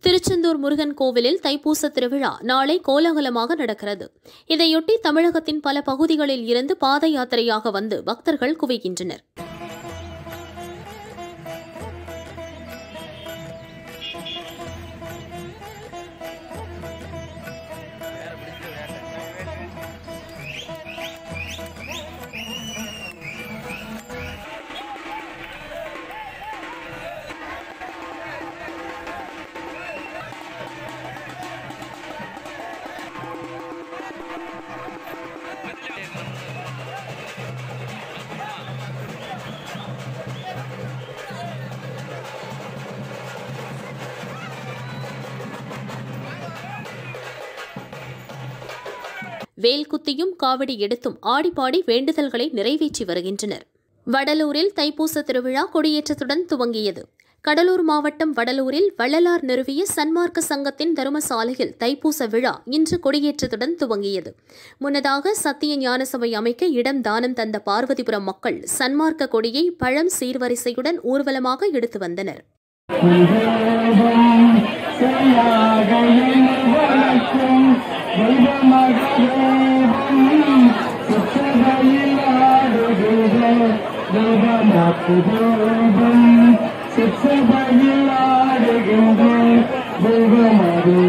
திருச்செந்தூர் முருகன் கோவிலில் தைப்பூச திருவிழா நாளை கோலாகலமாக நடக்கிறது. இதையொட்டி தமிழகத்தின் பல பகுதிகளில் இருந்து பாத யாத்திரையாக வந்து பக்தர்கள் குவிகின்றனர். வேல்குத்தியும் காவடி எடுத்தும் ஆடிப்பாடி வேண்டுதல்களை நிறைவேற்றி வருகின்றனர். வடலூரில் தைப்பூச திருவிழா கொடியேற்றத்துடன் துவங்கியது. கடலூர் மாவட்டம் வடலூரில் வள்ளலார் நிறுவிய சன்மார்க்க சங்கத்தின் தருமசாலையில் தைப்பூச விழா இன்று கொடியேற்றத்துடன் துவங்கியது. முன்னதாக சத்திய ஞான சபை அமைக்க இடம் தானம் தந்த பார்வதிபுரம் மக்கள் சன்மார்க்க கொடியை பழம் சீர்வரிசையுடன் ஊர்வலமாக எடுத்து வந்தனர். சிக்ஷபையில் ஆடுகின்ற தெய்வமதே